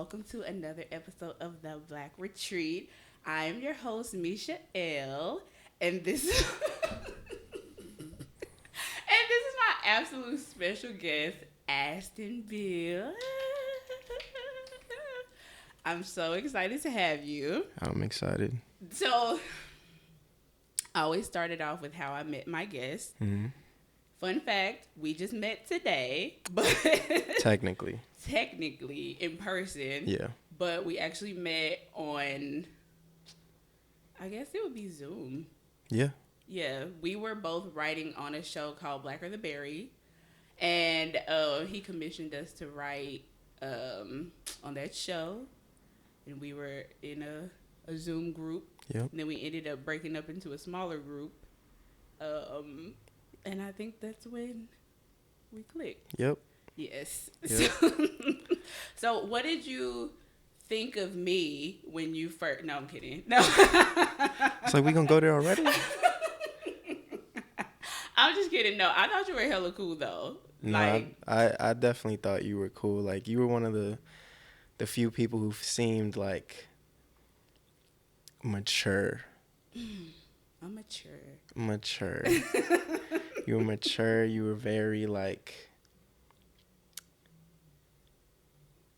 welcome to another episode of the Black Retreat. I am your host, Mesha L, and this is my absolute special guest, Astin Beal. I'm so excited to have you. I'm excited. So, I always started off with how I met my guest. Mm-hmm. Fun fact, we just met today, but Technically in person. Yeah. But we actually met on, I guess it would be Zoom. Yeah. Yeah, we were both writing on a show called Blacker the Berry, and he commissioned us to write on that show, and we were in a Zoom group. Yep. And then we ended up breaking up into a smaller group. And I think that's when we clicked. Yep. Yes. Yep. So what did you think of me when you first... No, I'm kidding. No. It's like, we gonna go there already? I'm just kidding. No, I thought you were hella cool, though. No, like, I definitely thought you were cool. Like, you were one of the few people who seemed, like, mature. I'm mature. Mature. You were mature. You were very, like,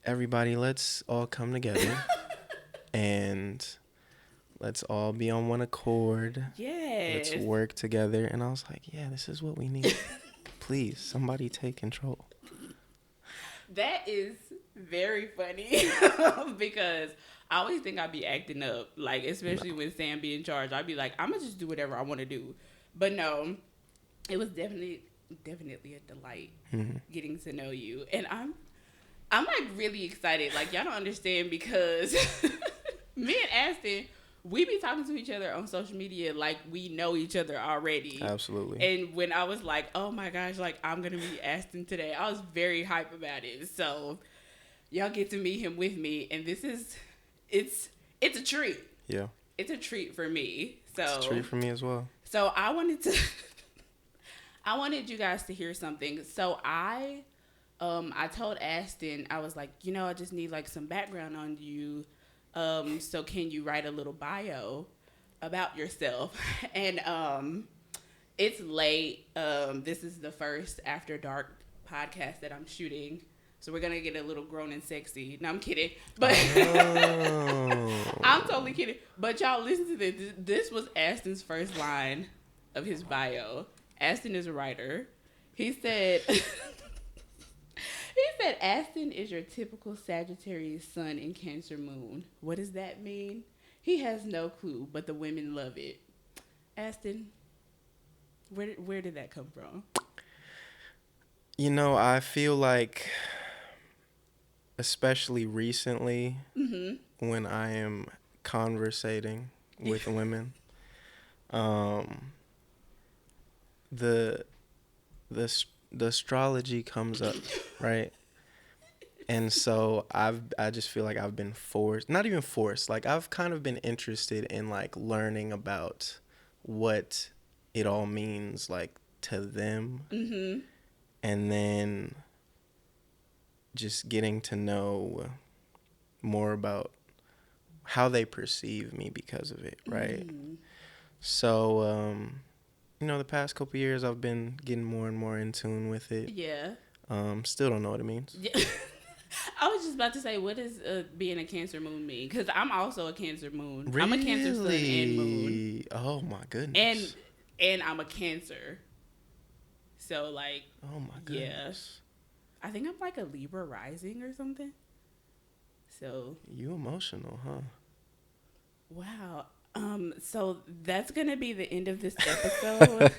everybody, let's all come together and let's all be on one accord. Yes. Let's work together. And I was like, yeah, this is what we need. Please, somebody take control. That is very funny because I always think I'd be acting up, like, especially when Sam be in charge. I'd be like, I'm going to just do whatever I want to do. But no, it was definitely a delight getting to know you. And I'm like really excited. Like, y'all don't understand because me and Astin, we be talking to each other on social media like we know each other already. Absolutely. And when I was like, oh my gosh, like, I'm going to meet Astin today, I was very hype about it. So y'all get to meet him with me. And this is, it's a treat. Yeah. It's a treat for me. So It's a treat for me as well. So I wanted you guys to hear something. So I told Astin, I was like, I just need like some background on you. So can you write a little bio about yourself? And it's late. This is the first After Dark podcast that I'm shooting. So we're going to get a little grown and sexy. No, I'm kidding. But I'm totally kidding. But y'all listen to this. This was Astin's first line of his bio. Astin is a writer. He said, Astin is your typical Sagittarius sun and Cancer moon. What does that mean? He has no clue, but the women love it. Astin, where did that come from? I feel like, especially recently, when I am conversating with women, the astrology comes up, right? And so I just feel like I've been forced, not even forced, like I've kind of been interested in like learning about what it all means like to them. Mm-hmm. And then just getting to know more about how they perceive me because of it, right? Mm. So, the past couple of years I've been getting more and more in tune with it. Yeah. Still don't know what it means. Yeah. I was just about to say, what does being a Cancer moon mean? Because I'm also a Cancer moon. Really? I'm a Cancer sun and moon. Oh, my goodness. And I'm a Cancer. So, like, oh my goodness. Yeah. I think I'm like a Libra rising or something. So. You emotional, huh? Wow. So that's going to be the end of this episode.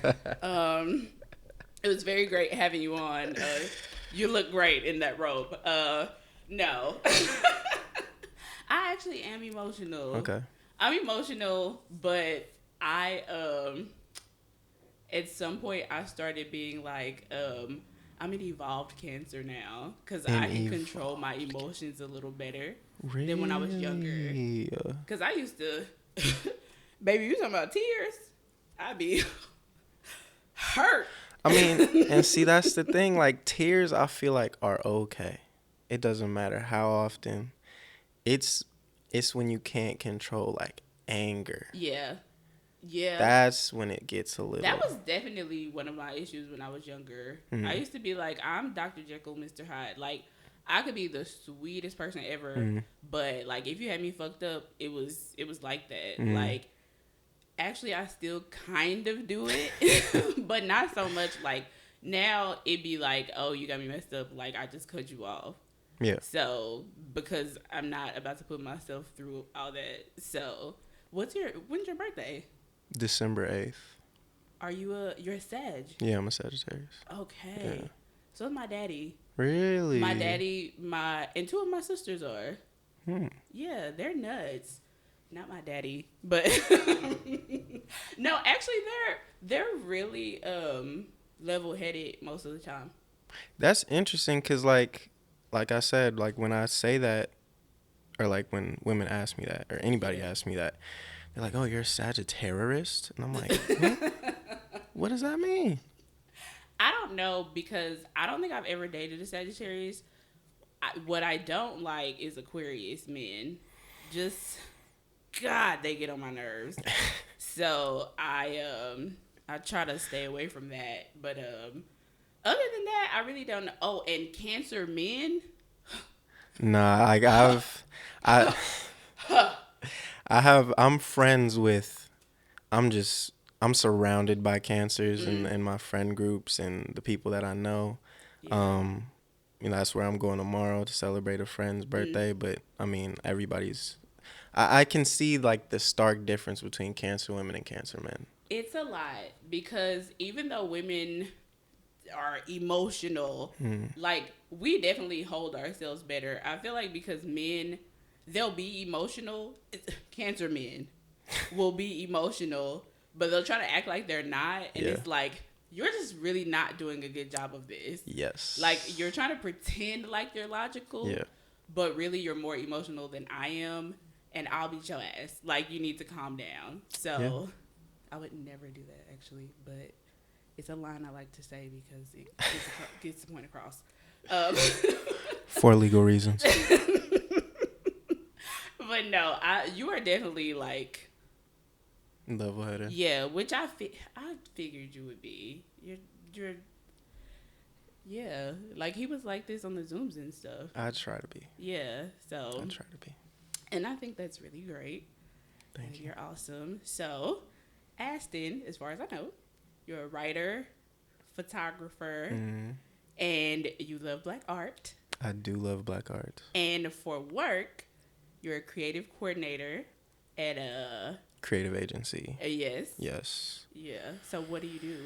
It was very great having you on. You look great in that robe. No. I actually am emotional. Okay. I'm emotional, but at some point I started being like, I'm an evolved Cancer now because I can control my emotions a little better than when I was younger. Because I used to, baby, you talking about tears? I'd be hurt. I mean, and see, that's the thing. Like, tears, I feel like, are okay. It doesn't matter how often. it's when you can't control like anger. Yeah. Yeah. That's when it gets a That little. was definitely one of my issues when I was younger. I Mm. used to be like, I'm Dr. Jekyll, Mr. Hyde. Like, I could be the sweetest person ever, Mm. but like if you had me fucked up, it was like that. Mm. Like, actually, I still kind of do it, but not so much. Like now, it'd be like, oh, you got me messed up. Like I just cut you off. Yeah. So because I'm not about to put myself through all that. So when's your birthday? December 8th. You're a Sag? Yeah, I'm a Sagittarius. Okay. Yeah. So is my daddy. Really? My daddy, and two of my sisters are. Hmm. Yeah, they're nuts. Not my daddy, but no, actually they're really level-headed most of the time. That's interesting because like I said, like when I say that, or like when women ask me that, or anybody Yeah. asks me that, they're like, "Oh, you're a Sagittarius," and I'm like, what does that mean? I don't know because I don't think I've ever dated a Sagittarius. What I don't like is Aquarius men. Just God, they get on my nerves. So I try to stay away from that. But other than that, I really don't know. Oh, and Cancer men. Nah, like I I'm friends with, I'm just, I'm surrounded by cancers and my friend groups and the people that I know. Yeah. That's where I'm going tomorrow to celebrate a friend's Mm. birthday. But I mean, everybody's, I can see like the stark difference between cancer women and cancer men. It's a lot because even though women are emotional, like we definitely hold ourselves better. I feel like because men, they'll be emotional. Cancer men will be emotional, but they'll try to act like they're not, and Yeah. it's like you're just really not doing a good job of this. Yes. Like you're trying to pretend like you're logical, Yeah. but really you're more emotional than I am, and I'll beat your ass. Like you need to calm down. So I would never do that actually, but it's a line I like to say because it gets the point across. For legal reasons. But no, you are definitely like Level headed. yeah, which I figured you would be. You're yeah, like he was like this on the Zooms and stuff. I try to be. Yeah, so I try to be. and I think that's really great. Thank you. You're awesome. So, Astin, as far as I know, you're a writer, photographer, and you love black art. I do love black art. And for work, you're a creative coordinator at a Creative agency. yes. Yes. Yeah. So what do you do?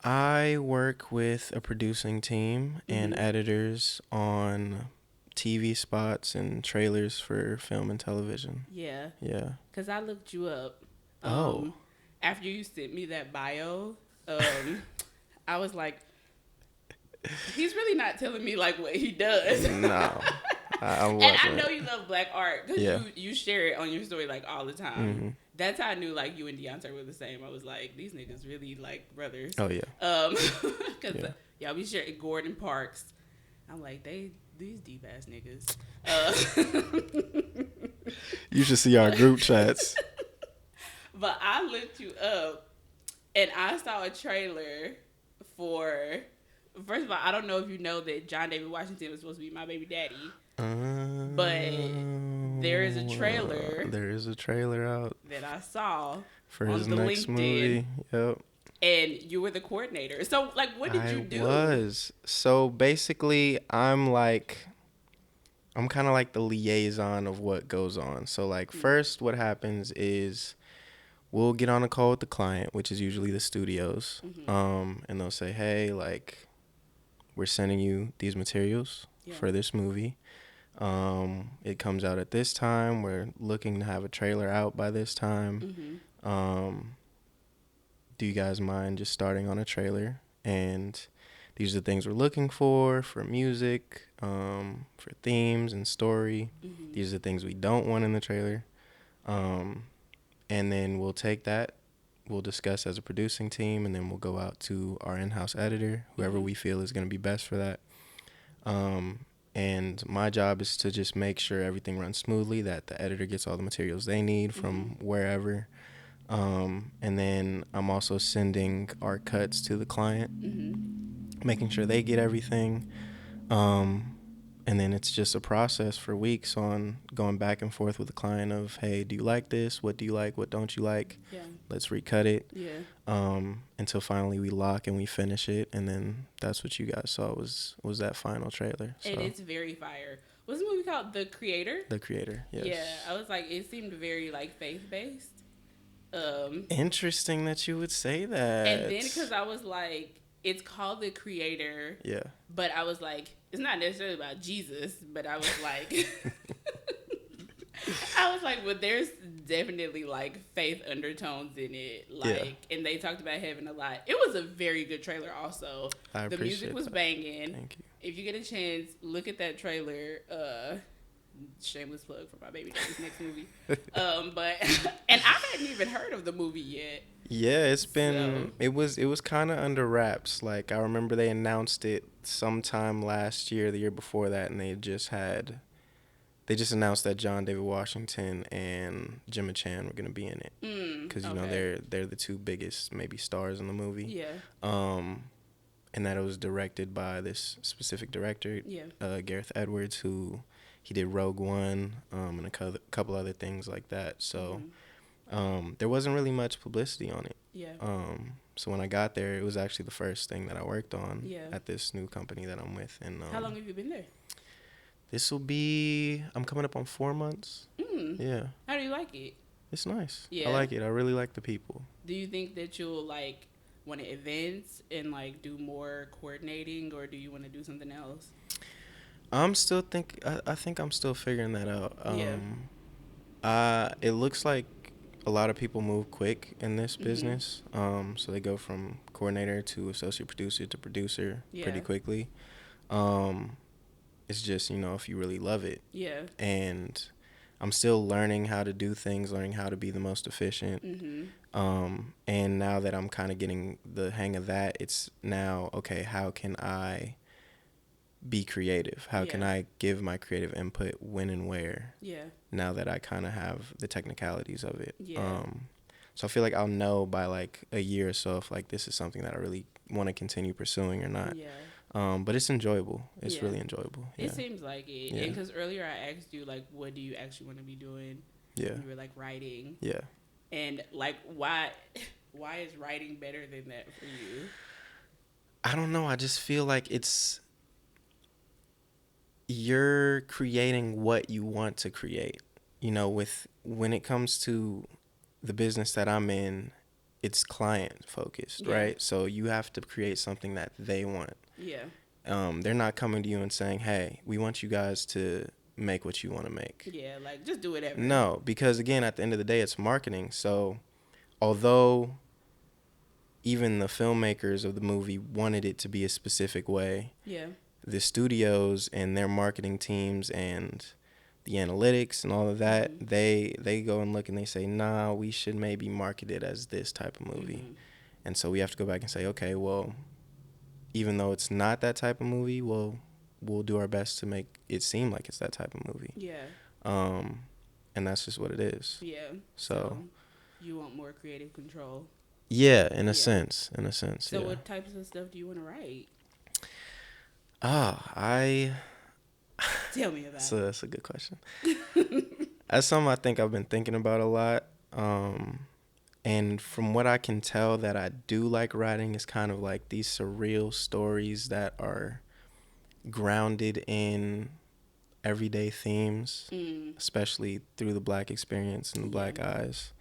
I work with a producing team and editors on TV spots and trailers for film and television. Yeah. Yeah. Cause I looked you up. Oh. After you sent me that bio, I was like, he's really not telling me like what he does. No. I wasn't. And I know you love black art because Yeah. you share it on your story like all the time. That's how I knew like you and Deontay were the same. I was like, these niggas really like brothers. Oh, yeah. Because y'all be sharing Gordon Parks. I'm like, these deep ass niggas. You should see our group chats. But I looked you up and I saw a trailer for. First of all, I don't know if you know that John David Washington was supposed to be my baby daddy. But there is a trailer. There is a trailer out that I saw for on his the next LinkedIn, movie. Yep. and you were the coordinator. So, like, what did you do? So basically, I'm kind of like the liaison of what goes on. So like first, what happens is we'll get on a call with the client, which is usually the studios, and they'll say, hey, like, we're sending you these materials for this movie. It comes out at this time. We're looking to have a trailer out by this time. Do you guys mind just starting on a trailer? And these are the things we're looking for music, for themes and story. These are the things we don't want in the trailer. And then we'll take that, we'll discuss as a producing team, and then we'll go out to our in-house editor, whoever we feel is going to be best for that. And my job is to just make sure everything runs smoothly, that the editor gets all the materials they need from wherever. And then I'm also sending our cuts to the client, making sure they get everything. And then it's just a process for weeks on going back and forth with the client of, hey, do you like this? What do you like? What don't you like? Yeah. Let's recut it. Yeah. Until finally we lock and we finish it, and then that's what you guys saw was that final trailer. So. And it's very fire. What's the movie called? The Creator? The Creator, yes. Yeah, I was like, it seemed very like faith-based. Interesting that you would say that. And then because I was like, it's called The Creator. Yeah. But I was like, it's not necessarily about Jesus, but I was like, well, there's definitely like faith undertones in it, like, and they talked about heaven a lot. It was a very good trailer. Also, the music was banging. Thank you. If you get a chance, look at that trailer. Shameless plug for my baby daddy's next movie. But and I hadn't even heard of the movie yet. Yeah, it's been it was kind of under wraps. Like I remember they announced it sometime last year, the year before that, and they just announced that John David Washington and Gemma Chan were gonna be in it because you know they're the two biggest maybe stars in the movie. Yeah. And that it was directed by this specific director, Gareth Edwards, who he did Rogue One and a couple other things like that. So there wasn't really much publicity on it. Yeah. So when I got there, it was actually the first thing that I worked on at this new company that I'm with. And how long have you been there? I'm coming up on 4 months. Yeah. How do you like it? It's nice. Yeah. I like it. I really like the people. Do you think that you'll like want to advance and like do more coordinating, or do you want to do something else? I think I'm still figuring that out. It looks like a lot of people move quick in this business. So they go from coordinator to associate producer to producer pretty quickly. It's just, if you really love it. Yeah. And I'm still learning how to do things, learning how to be the most efficient. And now that I'm kind of getting the hang of that, it's now, okay, how can I be creative? How can I give my creative input when and where? Yeah. Now that I kind of have the technicalities of it. Yeah. So I feel like I'll know by like a year or so if like this is something that I really want to continue pursuing or not. Yeah. But it's enjoyable. It's really enjoyable. Yeah. It seems like it. Yeah. Because earlier I asked you like, what do you actually want to be doing? Yeah. And you were like writing. Yeah. And like, why is writing better than that for you? I don't know. I just feel like you're creating what you want to create. When it comes to the business that I'm in, it's client focused, right? So you have to create something that they want. Yeah. They're not coming to you and saying, hey, we want you guys to make what you want to make. Yeah, like just do whatever. No, because again, at the end of the day, it's marketing. So although even the filmmakers of the movie wanted it to be a specific way, the studios and their marketing teams and the analytics and all of that, they go and look and they say, nah, we should maybe market it as this type of movie. And so we have to go back and say, okay, well, even though it's not that type of movie, we'll do our best to make it seem like it's that type of movie. Yeah. And that's just what it is. Yeah. So you want more creative control. Yeah, in a sense. So what types of stuff do you want to write? Tell me about it. That's a good question. That's something I think I've been thinking about a lot. And from what I can tell that I do like writing is kind of like these surreal stories that are grounded in everyday themes, especially through the Black experience and the Black eyes.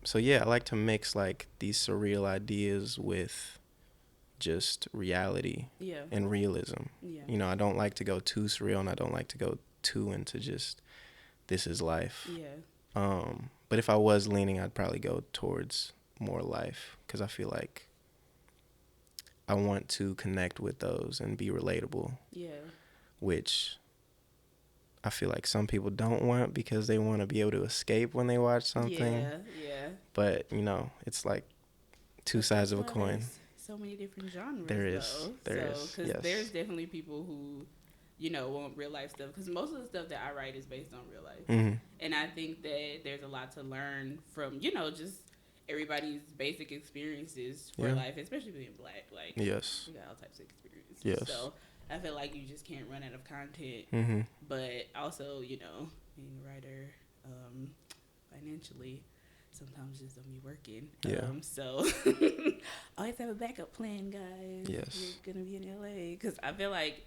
So yeah, I like to mix like these surreal ideas with just reality and realism. Yeah. I don't like to go too surreal and I don't like to go too into just this is life. Yeah. But if I was leaning, I'd probably go towards more life because I feel like I want to connect with those and be relatable. Yeah. Which I feel like some people don't want because they want to be able to escape when they watch something. Yeah. But, it's like two sides of a coin. so many different genres. There is. Though. There so, is. because Yes. there's definitely people who, want real life stuff. Because most of the stuff that I write is based on real life, Mm-hmm. and I think that there's a lot to learn from, just everybody's basic experiences for life, especially being Black. Like, yes. we got all types of experiences. Yes. So I feel like you just can't run out of content. Mm-hmm. But also, being a writer, financially, sometimes just don't be working. Yeah. So always have a backup plan, guys. Yes. You're gonna be in LA, because I feel like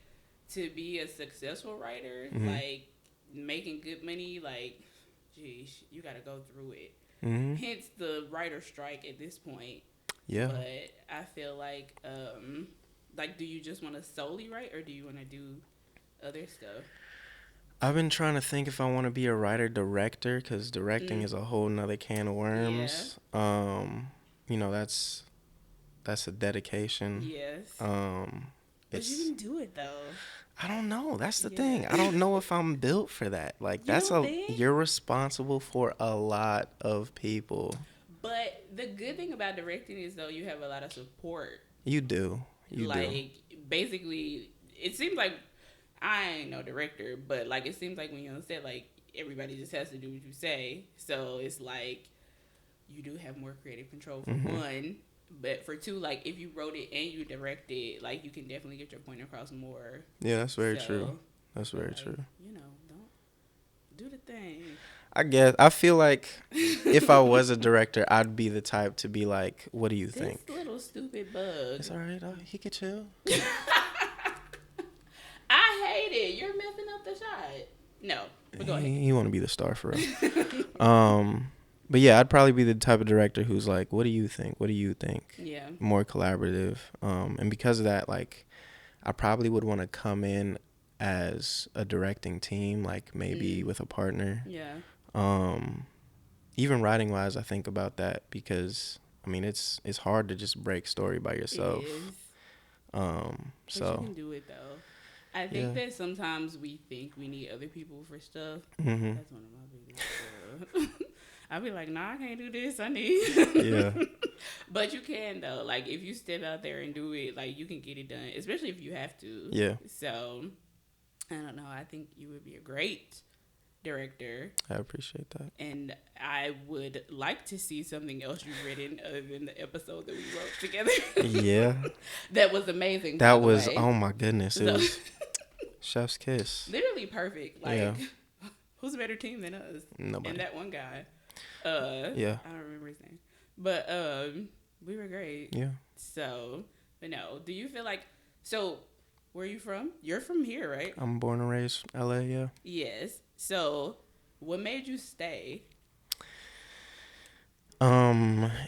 to be a successful writer, Mm-hmm. like making good money, like, geez, you gotta go through it. Mm-hmm. Hence the writer strike at this point. Yeah. But I feel like, do you just want to solely write, or do you want to do other stuff? I've been trying to think if I want to be a writer-director, because directing is a whole nother can of worms. Yeah. That's a dedication. Yes. But you can do it, though. I don't know. That's the thing. I don't know if I'm built for that. Like, you're responsible for a lot of people. But the good thing about directing is, though, you have a lot of support. You do. Basically, it seems like, I ain't no director, but, like, it seems like when you're on set, like, everybody just has to do what you say. So it's like, you do have more creative control for one. But for two, like, if you wrote it and you directed, like, you can definitely get your point across more. Yeah, that's very true. That's very true. Don't do the thing. I feel like if I was a director, I'd be the type to be like, what do you think? This little stupid bug. It's all right. He could chill. I hate it. You're messing up the shot. No, but go ahead. You want to be the star for real. But yeah, I'd probably be the type of director who's like, what do you think? What do you think? Yeah. More collaborative. And because of that, like, I probably would want to come in as a directing team, like maybe with a partner. Yeah. Even writing wise, I think about that because I mean it's hard to just break story by yourself. It is. So but you can do it though. I think that sometimes we think we need other people for stuff. Mm-hmm. That's one of my biggest. I'll be like, nah, I can't do this. I need. Yeah. But you can though. Like if you step out there and do it, like you can get it done. Especially if you have to. Yeah. So I don't know. I think you would be a great director. I appreciate that. And I would like to see something else you've written other than the episode that we wrote together. Yeah. That was amazing. That was, oh my goodness. It was chef's kiss. Literally perfect. Like, who's a better team than us? Nobody. And that one guy. Yeah. I don't remember his name. But we were great. Yeah. So, but no. Do you feel like, so where are you from? You're from here, right? I'm born and raised LA, yeah. Yes. So, what made you stay?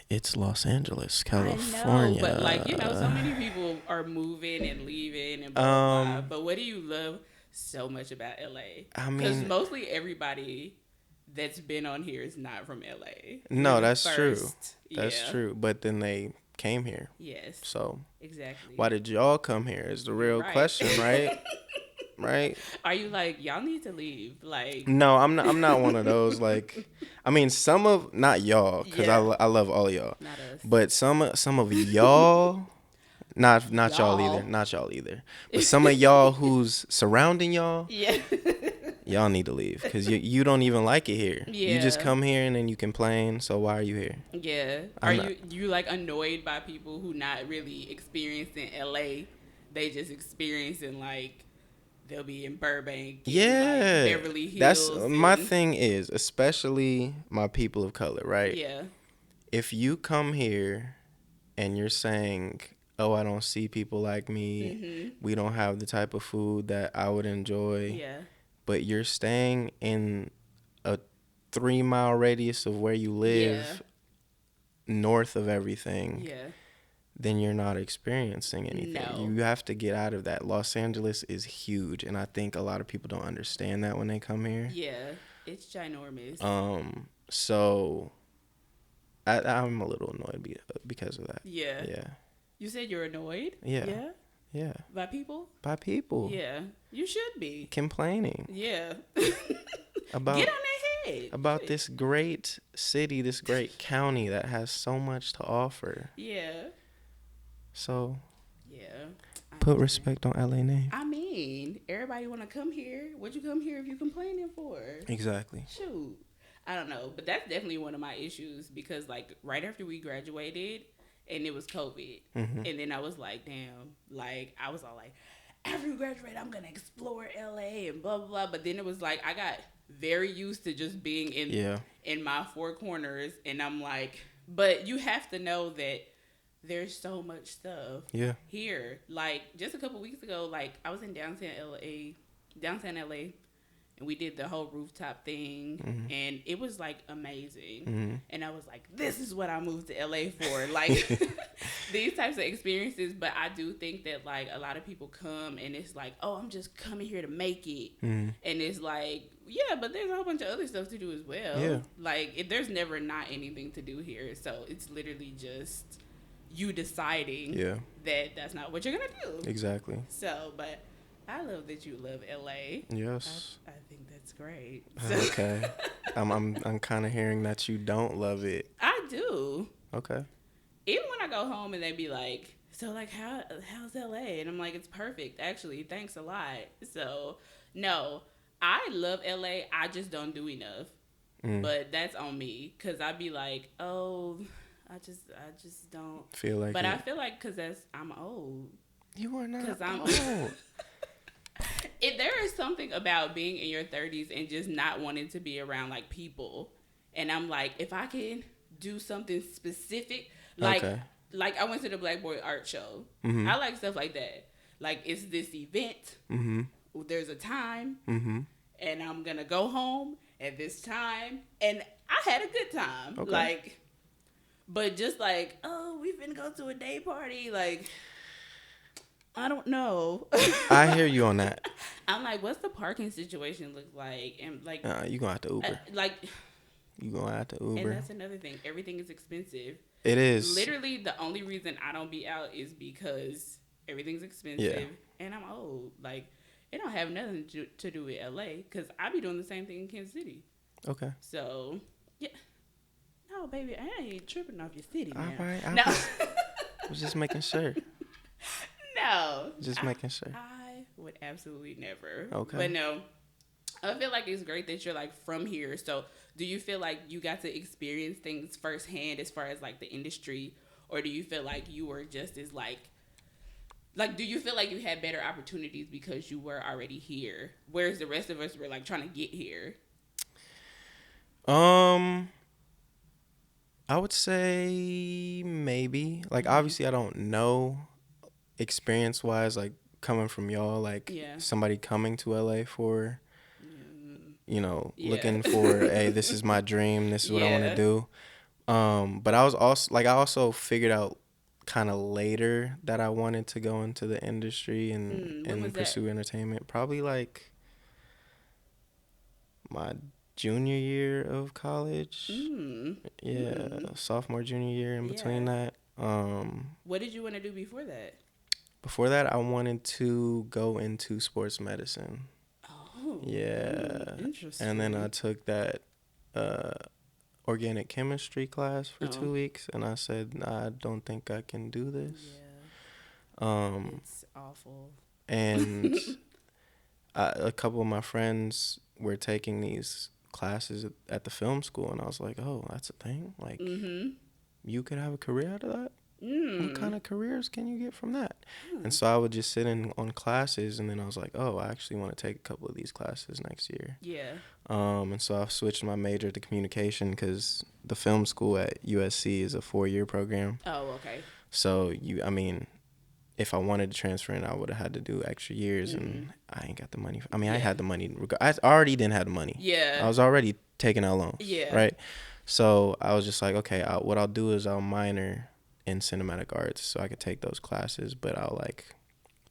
It's Los Angeles, California. I know, but like, so many people are moving and leaving and blah, blah, blah. But what do you love so much about LA? I mean, because mostly everybody that's been on here is not from LA. No, that's true. That's true. But then they came here. Yes. So exactly. Why did y'all come here? Is the real question, right? Right? Are you like, y'all need to leave? Like, no, I'm not one of those. Like, I mean, not y'all, because I love all of y'all. Not us. But some of y'all, not y'all either. But some of y'all who's surrounding y'all, y'all need to leave because you don't even like it here. Yeah. You just come here and then you complain. So why are you here? Yeah. Are you like annoyed by people who not really experiencing LA? They just experiencing like. They'll be in Burbank. Yeah. Like Beverly Hills. That's my thing is, especially my people of color, right? Yeah. If you come here and you're saying, oh, I don't see people like me. We don't have the type of food that I would enjoy. Yeah. But you're staying in a 3-mile radius of where you live, north of everything. Yeah. Then you're not experiencing anything. No. You have to get out of that. Los Angeles is huge, and I think a lot of people don't understand that when they come here. Yeah, it's ginormous. So I'm a little annoyed because of that. Yeah. Yeah. You said you're annoyed? Yeah. Yeah? Yeah. By people? By people. Yeah. You should be. Complaining. Yeah. About Get on their head. About this great city, this great county that has so much to offer. Yeah. So Yeah. I put understand. respect on LA name. I mean, everybody want to come here. What you come here if you complaining for? Exactly. Shoot. I don't know, but that's definitely one of my issues because like right after we graduated and it was COVID. Mm-hmm. And then I was like, damn, like I was all like, after we graduate, I'm gonna explore LA and blah blah blah. But then it was like I got very used to just being Yeah. in my four corners and I'm like, but you have to know that there's so much stuff Yeah. here. Like just a couple weeks ago, like I was in downtown LA, and we did the whole rooftop thing, Mm-hmm. and it was like amazing. Mm-hmm. And I was like, this is what I moved to LA for, like these types of experiences. But I do think that like a lot of people come and it's like, oh, I'm just coming here to make it, Mm-hmm. and it's like, yeah, but there's a whole bunch of other stuff to do as well. Yeah. Like there's never not anything to do here, so it's literally just you deciding Yeah. that that's not what you're gonna do. Exactly. So, but I love that you love LA. Yes. I think that's great. Okay. I'm kind of hearing that you don't love it. I do. Okay. Even when I go home and they be like, "So like how's LA?" and I'm like, "It's perfect, actually. Thanks a lot." So, no, I love LA. I just don't do enough. Mm. But that's on me cuz I be like, "Oh, I just don't." Feel like But it. I feel like cuz I'm old. You are not 'Cause I'm old. There is something about being in your 30s and just not wanting to be around like people. And I'm like, if I can do something specific, like Okay. like I went to the Black Boy Art Show. Mm-hmm. I like stuff like that. Like it's this event. Mm-hmm. There's a time, Mm-hmm. and I'm gonna go home at this time, and I had a good time. Okay. Like, but just like, oh, we finna go to a day party, like. I don't know. I hear you on that. I'm like, what's the parking situation look like? And like, You gonna have to Uber. like, You gonna have to and Uber. that's another thing. Everything is expensive. It is. Literally, the only reason I don't be out is because everything's expensive, Yeah. and I'm old. Like, it don't have nothing to do with LA because I be doing the same thing in Kansas City. Okay. So, yeah. No, baby, I ain't tripping off your city now. All right. No. I was just making sure. No. Just making sure. I would absolutely never. Okay. But no, I feel like it's great that you're like from here. So do you feel like you got to experience things firsthand as far as like the industry, or do you feel like you were just as like do you feel like you had better opportunities because you were already here, whereas the rest of us were like trying to get here? I would say maybe. Like, obviously, I don't know experience wise, like coming from y'all, like Yeah. somebody coming to LA for, Yeah. looking for, hey, this is my dream, this is what I want Yeah. to do. But I was also like, I also figured out kind of later that I wanted to go into the industry When and was pursue entertainment. Probably like my junior year of college. Yeah, sophomore, junior year, in between that. What did you want to do before that? Before that, I wanted to go into sports medicine. Oh. Yeah. Interesting. And then I took that organic chemistry class for 2 weeks, and I said, nah, I don't think I can do this. Yeah. It's awful. And a couple of my friends were taking these classes at the film school, and I was like, oh, that's a thing? Like, you could have a career out of that? What kind of careers can you get from that? And so I would just sit in on classes, and then I was like, oh, I actually want to take a couple of these classes next year. Yeah. And so I switched my major to communication because the film school at USC is a 4-year program. Oh, okay. So if I wanted to transfer in, I would have had to do extra years, and I ain't got the money. I had the money. I already didn't have the money. Yeah. I was already taking out loans. Yeah. Right. So I was just like, okay, what I'll do is I'll minor in cinematic arts so I could take those classes, but I'll like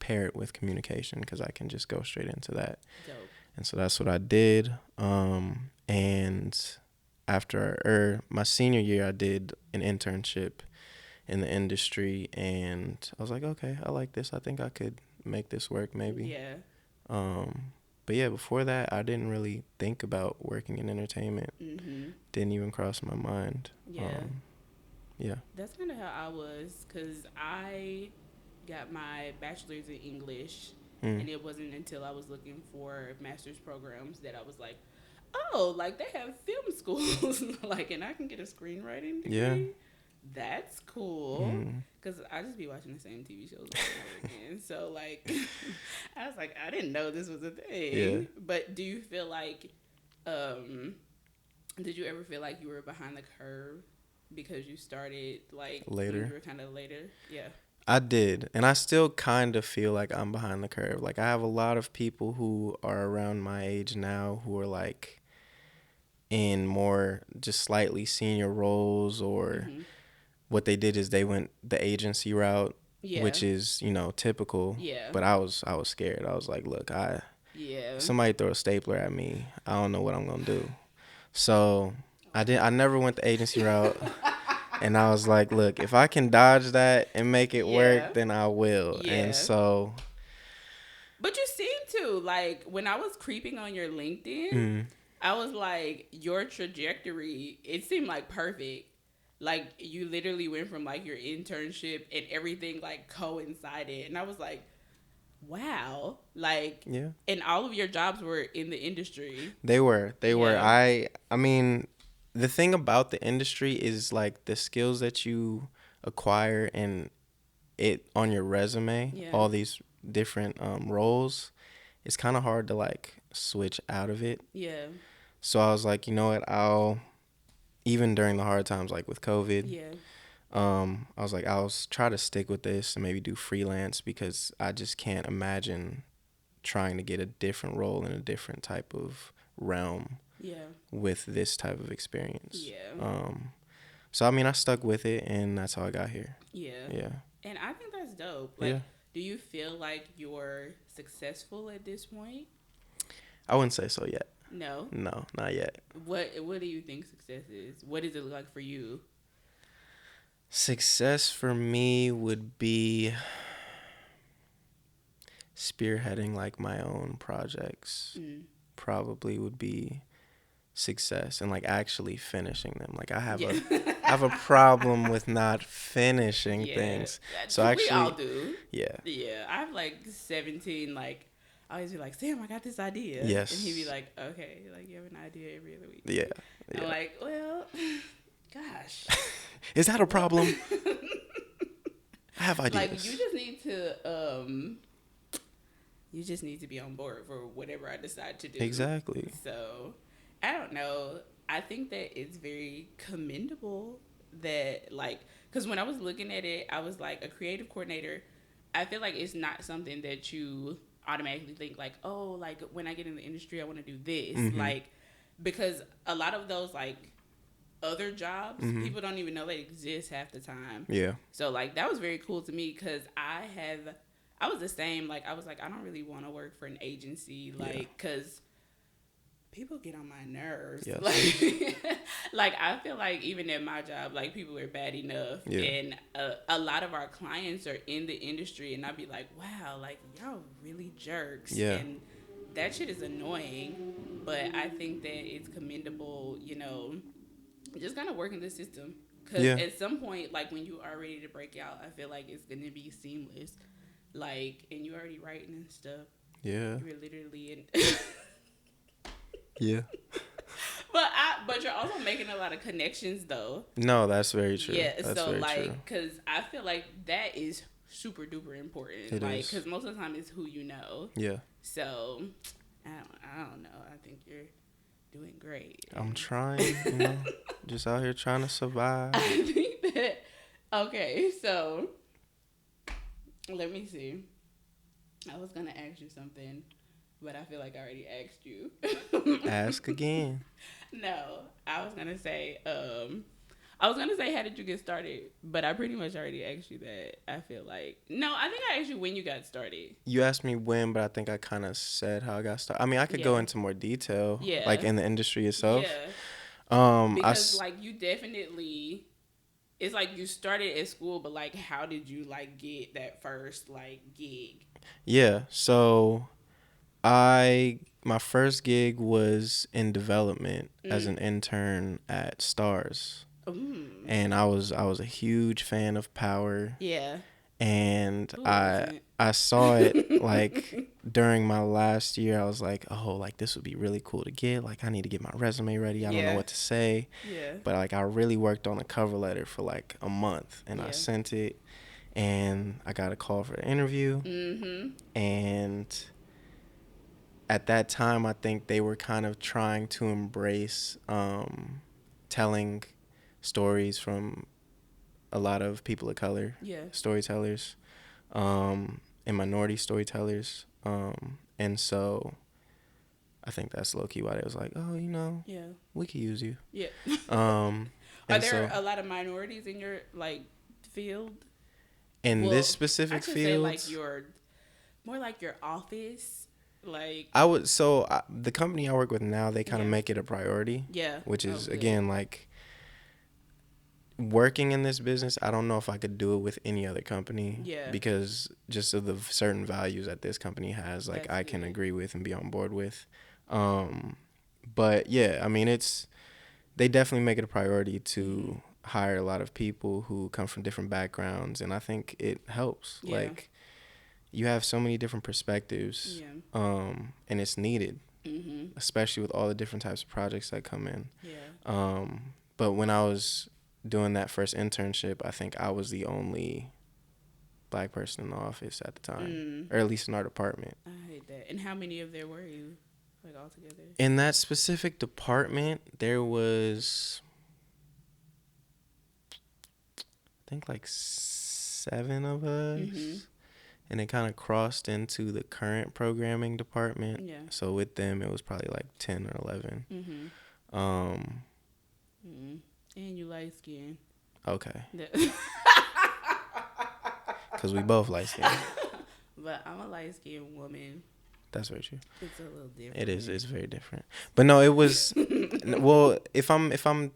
pair it with communication because I can just go straight into that. Dope. And so that's what I did. And after my senior year, I did an internship in the industry, and I was like, okay, I like this. I think I could make this work maybe. Yeah. But yeah, before that, I didn't really think about working in entertainment. Didn't even cross my mind. Yeah. Yeah. That's kind of how I was, because I got my bachelor's in English, Mm. and it wasn't until I was looking for master's programs that I was like, oh, like they have film schools, like, and I can get a screenwriting Yeah. degree. That's cool. Mm. Cause I just be watching the same TV shows over and over again. So like, I was like, I didn't know this was a Yeah. thing. But do you feel like, um, did you ever feel like you were behind the curve because you started like when you Later. were kind of later? Yeah. I did, and I still kind of feel like I'm behind the curve. Like I have a lot of people who are around my age now who are like in more just slightly senior roles, or Mm-hmm. what they did is they went the agency route, Yeah. which is, typical. Yeah. But I was scared. I was like, look, Yeah. somebody throw a stapler at me, I don't know what I'm gonna do. So I never went the agency route. And I was like, look, if I can dodge that and make it Yeah. work, then I will. And Yeah. so, But you seem to, like, when I was creeping on your LinkedIn, mm, I was like, your trajectory, it seemed like perfect. Like, you literally went from like your internship and everything like coincided. And I was like, wow. Like, yeah, and all of your jobs were in the industry. they were. Yeah. I mean, the thing about the industry is like the skills that you acquire and it on your resume, Yeah. all these different roles, it's kind of hard to like switch out of it. Yeah. So I was like, you know what, even during the hard times like with COVID, Yeah. I was like, try to stick with this and maybe do freelance, because I just can't imagine trying to get a different role in a different type of realm Yeah. with this type of experience. Yeah. So I mean, I stuck with it, and that's how I got here. Yeah. Yeah. And I think that's dope. Like, Yeah. do you feel like you're successful at this point? I wouldn't say so yet. No. No, not yet. What do you think success is? What does it look like for you? Success for me would be spearheading like my own projects. Mm. Probably would be success, and like actually finishing them. Like I have Yeah. I have a problem with not finishing Yeah. things. So We all actually, do. yeah. Yeah. I have like 17, like, I always be like, Sam, I got this idea. Yes. And he'd be like, okay, like, you have an idea every other week. Yeah. I'm like, well, gosh. Is that a problem? I have ideas. Like, you just need to be on board for whatever I decide to do. Exactly. So, I don't know. I think that it's very commendable that, like, because when I was looking at it, I was like, a creative coordinator, I feel like it's not something that you automatically think, like, oh, like, when I get in the industry, I want to do this. Mm-hmm. Like, because a lot of those, like, other jobs, Mm-hmm. people don't even know they exist half the time. Yeah. So, like, that was very cool to me, because I was the same. Like, I was like, I don't really want to work for an agency, like, because people get on my nerves. Yes. Like I feel like even at my job, like, people are bad enough. Yeah. And a lot of our clients are in the industry, and I'd be like, wow, like, y'all really jerks. Yeah. And that shit is annoying, but I think that it's commendable, just kind of working the system. Because at some point, like, when you are ready to break out, I feel like it's going to be seamless. Like, and you're already writing and stuff. Yeah. You're literally in... Yeah. But you're also making a lot of connections, though. No, that's very true. Yeah, that's so, very like, true. because I feel like that is super duper important. It like, is. because most of the time it's who you know. Yeah. So, I don't know. I think you're doing great. I'm trying, just out here trying to survive. I think that, okay, so, let me see. I was going to ask you something, but I feel like I already asked you. Ask again. No, I was gonna say, how did you get started? But I pretty much already asked you that. I feel like, no, I think I asked you when you got started. You asked me when, but I think I kind of said how I got started. I mean, I could go into more detail, like in the industry itself. Yeah. Because like you definitely, it's like you started at school, but like how did you like get that first like gig? Yeah, so my first gig was in development as an intern at Stars. Mm. and I was a huge fan of Power, Yeah. and Who I wasn't? I saw it like during my last year. I was like, oh, like this would be really cool to get. Like I need to get my resume ready. I don't know Yeah. what to say, Yeah. but like I really worked on a cover letter for like a month, and I Yeah. sent it, and I got a call for the interview, Mm-hmm. and at that time, I think they were kind of trying to embrace telling stories from a lot of people of color, Yeah. storytellers, and minority storytellers. And so I think that's low key why they was like, oh, Yeah. we could use you. Yeah. Um, Are and there so a lot of minorities in your like field? in this Well, I specific should say field, like your more like your office. Like the company I work with now, they kind of yeah. make it a priority, Yeah. which Oh is good. again like working in this business. I don't know if I could do it with any other company Yeah. because just of the certain values that this company has, like That's I can good. agree with and be on board with. Um, but yeah, I mean, they definitely make it a priority to hire a lot of people who come from different backgrounds, and I think it helps. Yeah. Like you have so many different perspectives, Yeah. and it's needed, Mhm. especially with all the different types of projects that come in. Yeah. But when I was doing that first internship, I think I was the only black person in the office at the time, Mm. or at least in our department. I hate that. And how many of there were you, like all together? In that specific department, there was, I think, like 7 of us. Mhm. And it kind of crossed into the current programming department. Yeah. So with them, it was probably like 10 or 11. Mhm. Um, Mhm. And you light skin. okay. Yeah. Because we both light skinned. But I'm a light skinned woman. That's very true. It's a little different. It is. It's very different. But no, it was. Well, if I'm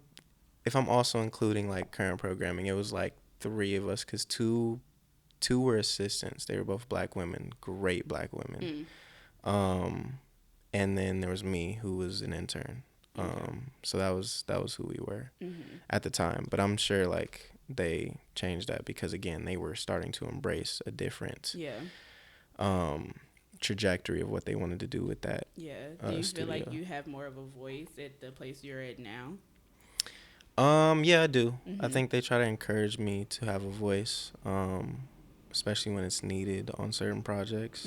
also including like current programming, it was like 3 of us because two were assistants. They were both black women, great black women. And then there was me who was an intern. So that was who we were at the time. But I'm sure like they changed that because again they were starting to embrace a different Yeah. trajectory of what they wanted to do with that. Yeah. Do you feel like studio. you have more of a voice at the place you're at now? Yeah, I do. I think they try to encourage me to have a voice, especially when it's needed on certain projects.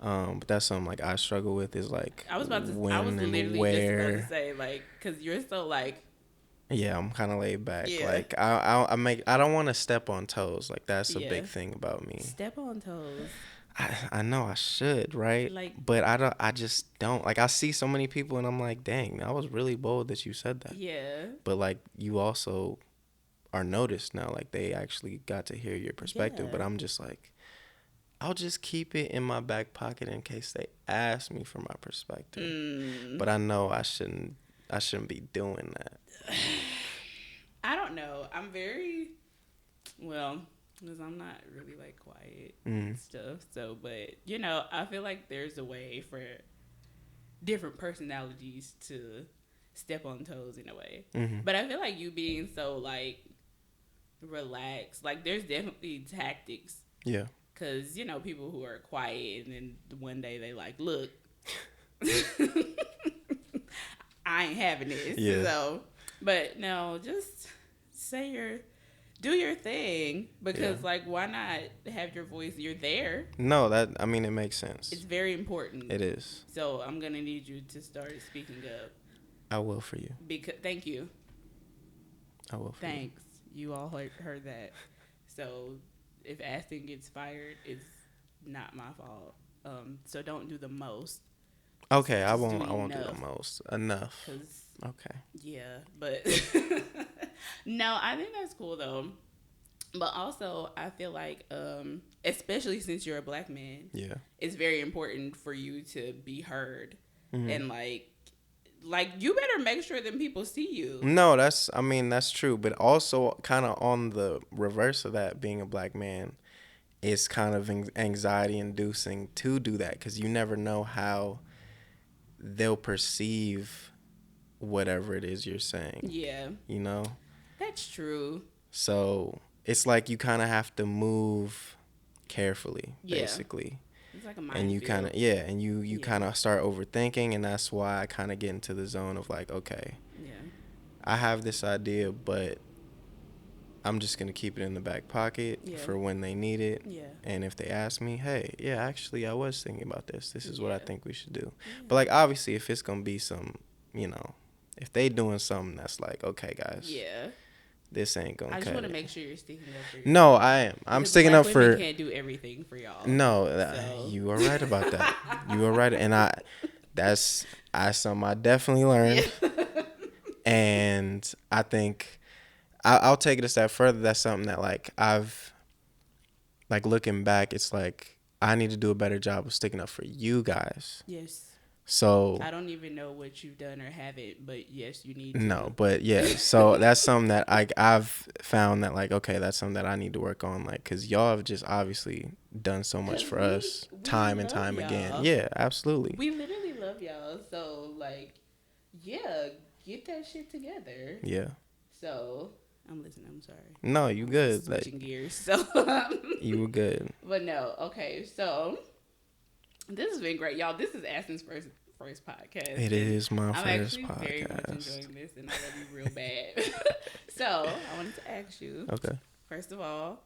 But that's something like I struggle with is like I was when and literally just about to where. say like, cause you're so like, Yeah, I'm kind of laid back. yeah, Like I don't want to step on toes. Like that's a yeah. big thing about me. Step on toes. I know I should, right? Like, But I just don't. Like I see so many people and I'm like, dang, I was really bold that you said that. yeah, But like you also are noticed now. Like they actually got to hear your perspective. yeah. But I'm just like, I'll just keep it in my back pocket in case they ask me for my perspective. But I know I shouldn't be doing that. I don't know. I'm very well, because I'm not really like quiet and stuff. So, but you know, I feel like there's a way for different personalities to step on toes in a way. But I feel like you being so like relaxed, like there's definitely tactics. Yeah. Cause you know people who are quiet and then one day they like, look, I ain't having this. Yeah. So, but no, just do your thing because like why not have your voice? You're there. No, I mean it makes sense. It's very important. It is. So I'm gonna need you to start speaking up. I will for you. Because thank you. I will for Thanks. You all heard that. So if Astin gets fired, it's not my fault. So don't do the most. you. Okay, I Just do won't do the enough. most. Enough. 'Cause Okay. yeah, but no, I think that's cool though. But also, I feel like, especially since you're a black man, Yeah. it's very important for you to be heard and like you better make sure that people see you. No, that's true, but also kind of on the reverse of that, being a black man, it's kind of anxiety inducing to do that because you never know how they'll perceive whatever it is you're saying. Yeah, You know? That's true. So it's like you kind of have to move carefully, Yeah. basically. It's like a And you kind minefield. of, yeah, and you Yeah. kind of start overthinking, and that's why I kind of get into the zone of like, okay, Yeah. I have this idea, but I'm just going to keep it in the back pocket Yeah. for when they need it. Yeah. And if they ask me, hey, yeah, actually, I was thinking about this. This is what I Yeah. think we should do. Yeah. But, like, obviously, if it's going to be some, you know, if they doing something that's like, okay, guys, Yeah. this ain't going I to just cut want to it. make sure you're sticking up for No, yourself. I am. I'm Because sticking black up women for. can't do everything for y'all. No, So. you are right about that. You are right. And that's something I definitely Yeah. learned. And I think I'll take it a step further. That's something that, like, like, looking back, it's like I need to do a better job of sticking up for you guys. Yes. So I don't even know what you've done or haven't, but yes, you need to. no, but yeah, so that's something that I've found that, like, okay, that's something that I need to work on, like, because y'all have just obviously done so much for us time and time again. Yeah, absolutely. We literally love y'all. So, like, yeah, get that shit together. Yeah. So, I'm listening. I'm sorry. No, you good. Switching gears. So, you were good. But no, okay. So, this has been great, y'all. This is Astin's first podcast. It is my I'm first actually podcast. very much enjoying this, and I love you real bad. So, I wanted to ask you. Okay. First of all,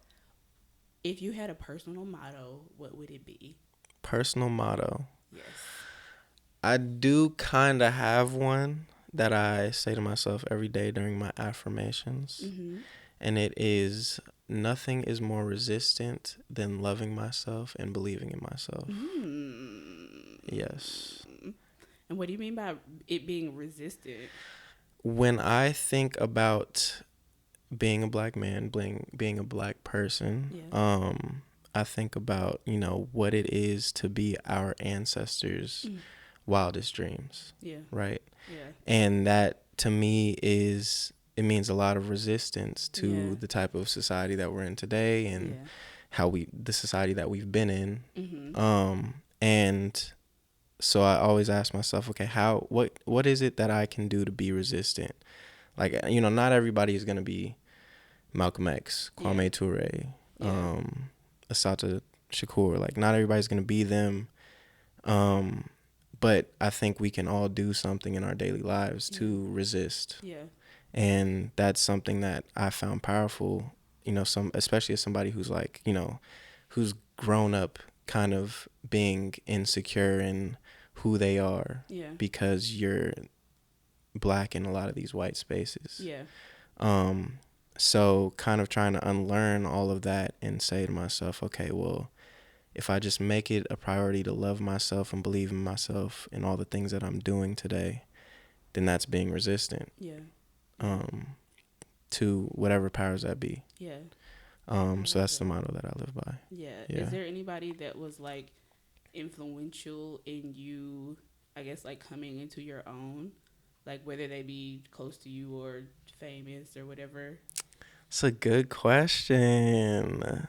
if you had a personal motto, what would it be? Personal motto. Yes. I do kind of have one that I say to myself every day during my affirmations. Mm-hmm. And it is, nothing is more resistant than loving myself and believing in myself. Mm. Yes. And what do you mean by it being resistant? When I think about being a black man, being a black person, Yeah. I think about, what it is to be our ancestors' wildest dreams. Yeah. Right? Yeah. And that, to me, it means a lot of resistance to Yeah. the type of society that we're in today and the society that we've been in. Mm-hmm. And so I always ask myself, okay, what is it that I can do to be resistant? Like, not everybody is going to be Malcolm X, Kwame Ture, Assata Shakur. Like, not everybody's going to be them. But I think we can all do something in our daily lives to resist. Yeah. And that's something that I found powerful, especially as somebody who's like, who's grown up kind of being insecure in who they are because you're black in a lot of these white spaces. Yeah. So kind of trying to unlearn all of that and say to myself, okay, well, if I just make it a priority to love myself and believe in myself and all the things that I'm doing today, then that's being resistant. Yeah. To whatever powers that be. Yeah. So that's the motto that I live by. Yeah. Is there anybody that was like influential in you, I guess, like coming into your own, like whether they be close to you or famous or whatever? It's a good question.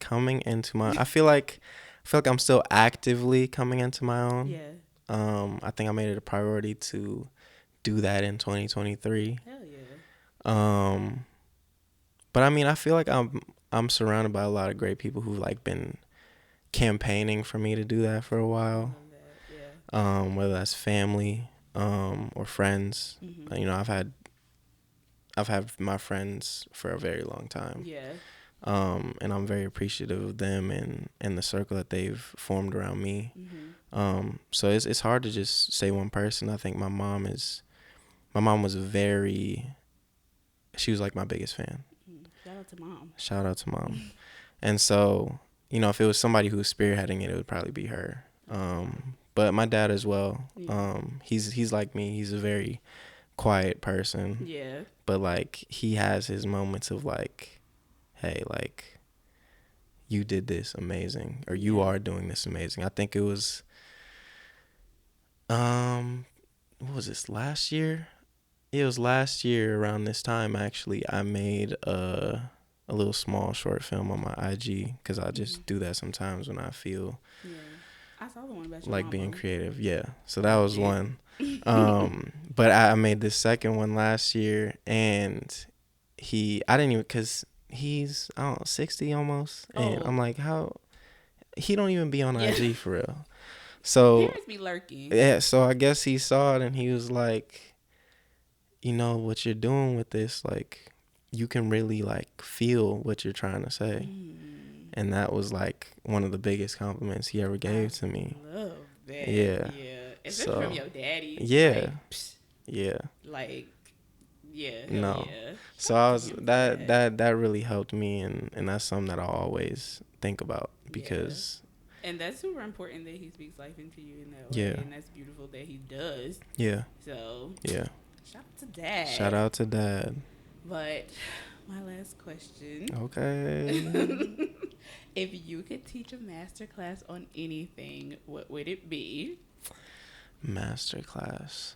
Coming into my, I feel like I'm still actively coming into my own. Yeah. I think I made it a priority to do that in 2023. Hell yeah. But I mean, I feel like I'm surrounded by a lot of great people who've like been campaigning for me to do that for a while. Yeah. Whether that's family, or friends. Mm-hmm. I've had my friends for a very long time. Yeah. And I'm very appreciative of them and the circle that they've formed around me. Mm-hmm. So it's hard to just say one person. I think my mom was she was like my biggest fan. Shout out to mom. And so, if it was somebody who was spearheading it, it would probably be her. But my dad as well. Yeah. He's like me. He's a very quiet person. Yeah. But like he has his moments of like, hey, like you did this amazing, or you are doing this amazing. I think it was what was this, last year? It was last year around this time, actually. I made a little small short film on my IG because I just do that sometimes when I feel I saw the one about your like mama. being creative. Yeah, so that was one. But I made this second one last year, and I didn't even, cause he's, I don't know, 60 almost, and Oh, I'm like, how he don't even be on yeah. IG for real. So Parents be lurking. yeah, so I guess he saw it and he was like, what you're doing with this, like, you can really like feel what you're trying to say. Mm, And that was like one of the biggest compliments he ever I gave to me. love that. Yeah. Yeah, especially from So your daddy. yeah, Like, psh, yeah. like, yeah, hell No. yeah. So Shout out I to was him for that that. that that really helped me, and that's something that I always think about Yeah. because And that's super important that he speaks life into you in that way. yeah, And that's beautiful that he does. yeah, So, yeah. shout out to dad. Shout out to dad. But my last question. Okay. If you could teach a master class on anything, what would it be? Masterclass.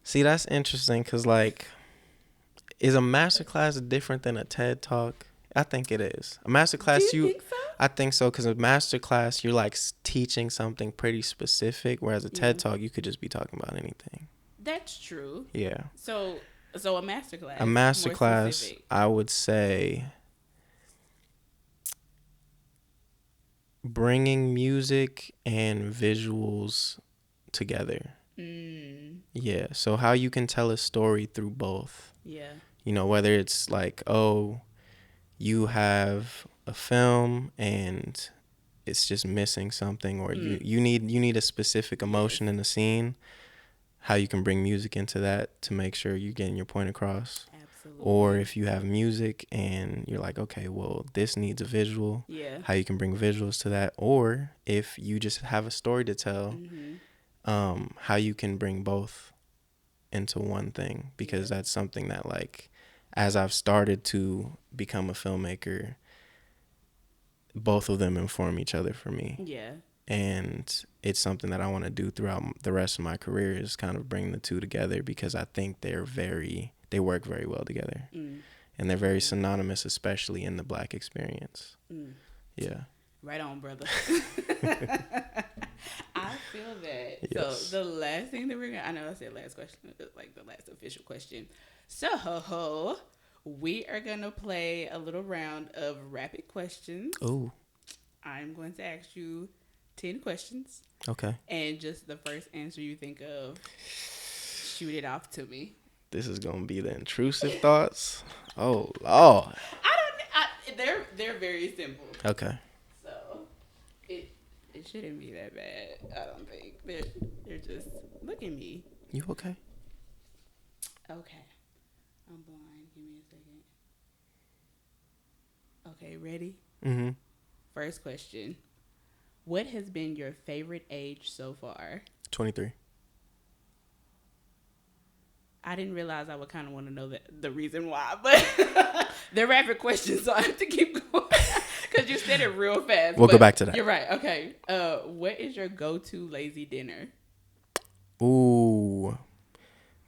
See, that's interesting because, like, is a masterclass different than a TED talk? I think it is. A Do masterclass, you think so? I think so, because a masterclass, you're like teaching something pretty specific, whereas a Yeah. TED talk, you could just be talking about anything. That's true. Yeah. So a master A class, more masterclass, specific. I would say bringing music and visuals together. Mm, Yeah. So how you can tell a story through both. yeah. Whether it's like, oh, you have a film and it's just missing something, or Mm, you need a specific yes. emotion in the scene, how you can bring music into that to make sure you're getting your point across. Or Absolutely. if you have music and you're like, okay, well, this needs a visual, Yeah. how you can bring visuals to that. Or if you just have a story to tell, Mm-hmm. how you can bring both into one thing, because Yeah. that's something that, like, as I've started to become a filmmaker, both of them inform each other for me. Yeah. And it's something that I want to do throughout the rest of my career, is kind of bring the two together, because I think they work very well together, Mm. and they're very Mm. synonymous, especially in the Black experience. Mm. Yeah. Right on, brother. I feel that. So Yes. the last thing that I know I said last question, like the last official question. So we are gonna play a little round of rapid questions. Oh, I'm going to ask you 10 questions, okay. and just the first answer you think of, shoot it off to me. This is gonna be the intrusive thoughts. Oh Lord. They're very simple. Okay. So it shouldn't be that bad. I don't think they're just look at me. You okay? Okay, I'm blind. Give me a second. Okay, ready? Mm-hmm. First question: what has been your favorite age so far? 23. I didn't realize I would kind of want to know the reason why, but they're rapid questions, so I have to keep going because you said it real fast. We'll but go back to that. You're right. Okay. What is your go-to lazy dinner? Ooh,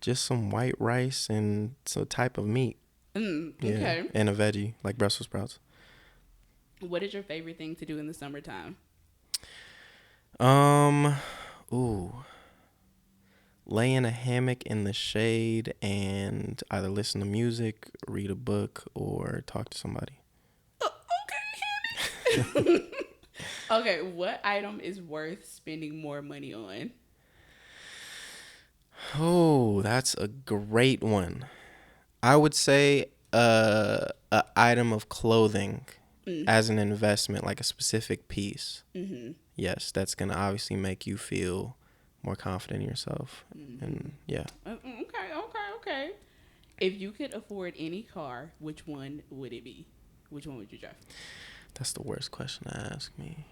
just some white rice and some type of meat. Yeah, Okay. and a veggie like Brussels sprouts. What is your favorite thing to do in the summertime? Um, ooh, lay in a hammock in the shade and either listen to music, read a book, or talk to somebody. Okay. Okay. What item is worth spending more money on? Oh, that's a great one. I would say a item of clothing Mm. as an investment, like a specific piece. Mm-hmm. Yes, that's gonna obviously make you feel more confident in yourself. Mm-hmm. And yeah. Okay. If you could afford any car, which one would it be? Which one would you drive? That's the worst question to ask me.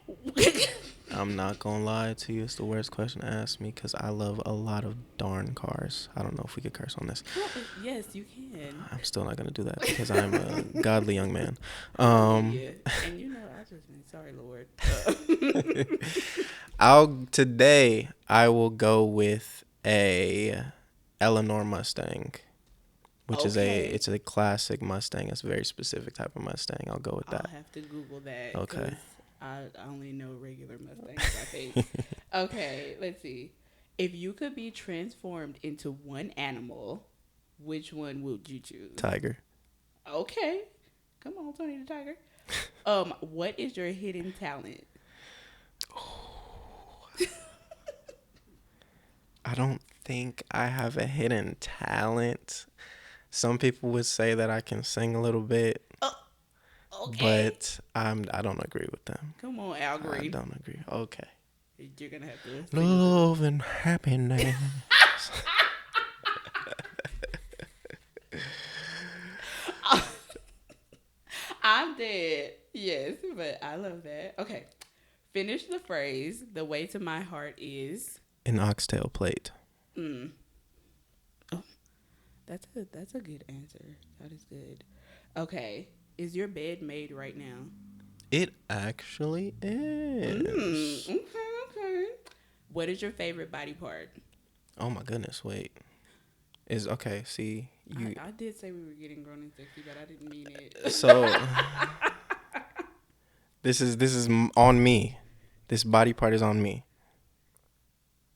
I'm not gonna lie to you. It's the worst question to ask me because I love a lot of darn cars. I don't know if we could curse on this. Well, yes, you can. I'm still not gonna do that because I'm a godly young man. Yeah. And I just been sorry, Lord. I will go with a Eleanor Mustang, which Okay. it's a classic Mustang. It's a very specific type of Mustang. I'll go with I'll that. have to Google that Okay. because I only know regular Mustangs, I think. Okay, let's see. If you could be transformed into one animal, which one would you choose? Tiger. Okay. Come on, Tony the Tiger. What is your hidden talent? I don't think I have a hidden talent. Some people would say that I can sing a little bit, Okay. but I don't agree with them. Come on, Al I Green. don't agree. Okay. You're gonna have to sing Love and happiness. I'm dead. Yes, but I love that. Okay. Finish the phrase. The way to my heart is. An oxtail plate. Oh, that's a good answer. That is good. Okay. Is your bed made right now? It actually is. Okay. What is your favorite body part? Oh my goodness, wait. Is okay, see you I did say we were getting grown and sexy, but I didn't mean it. so this is on me. This body part is on me.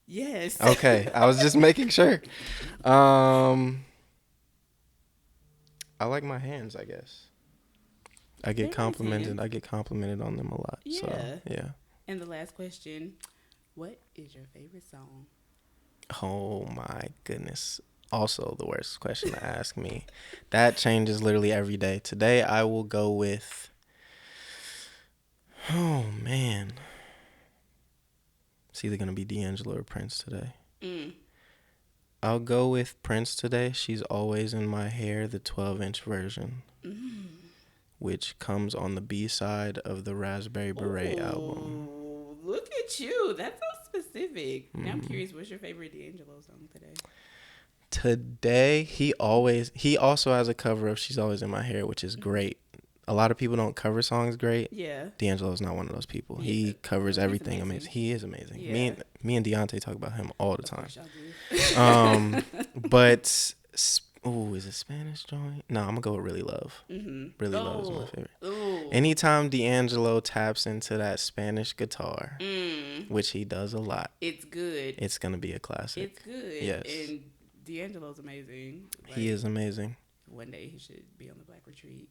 Yes. Okay, I was just making sure. I like my hands, I guess. I get complimented. I get complimented on them a lot. Yeah. So, yeah. And the last question, what is your favorite song? Oh my goodness. Also the worst question to ask me. That changes literally every day. Today I will go with, oh man. It's either going to be D'Angelo or Prince today. I'll go with Prince today. She's Always in My Hair, the 12-inch version. Which comes on the B-side of the Raspberry Beret album. Look at you. That's so specific. Now I'm curious, what's your favorite D'Angelo song today? Today, he also has a cover of She's Always in My Hair, which is great. A lot of people don't cover songs great. Yeah. D'Angelo's not one of those people. Yeah. He covers everything amazing. He is amazing. Yeah. Me and Deontay talk about him all the time. But is it Spanish joint? No, I'm gonna go with Really Love. Really Love is my favorite. Anytime D'Angelo taps into that Spanish guitar, which he does a lot, it's good. It's gonna be a classic. It's good. Yes. And D'Angelo's amazing. Like, he is amazing. One day he should be on the Black Retreat.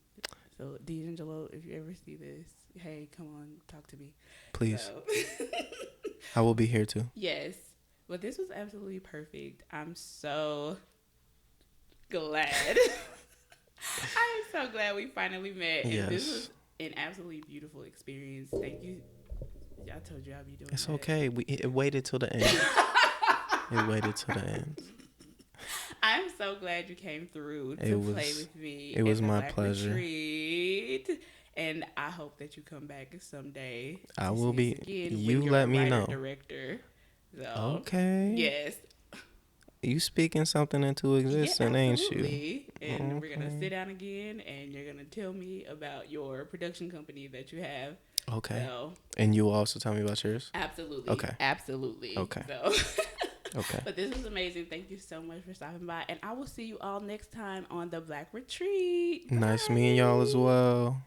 So D'Angelo, if you ever see this, hey, come on, talk to me. Please. So. I will be here too. Yes. But this was absolutely perfect. I'm so glad. I am so glad we finally met. And yes. This was an absolutely beautiful experience. Thank you. I told you I'd be doing It's that. okay. It waited till the end. It waited till the end. I'm so glad you came through to play with me. It was my pleasure. Retreat. And I hope that you come back someday. I will be. You let me know. Director. So, okay. Yes. You speaking something into existence, ain't you? And we're gonna sit down again, and you're gonna tell me about your production company that you have. Okay. So, and you will also tell me about yours? Absolutely. Okay. Absolutely. Okay. So. Okay. But this was amazing. Thank you so much for stopping by. And I will see you all next time on the Black Retreat. Nice meeting y'all as well.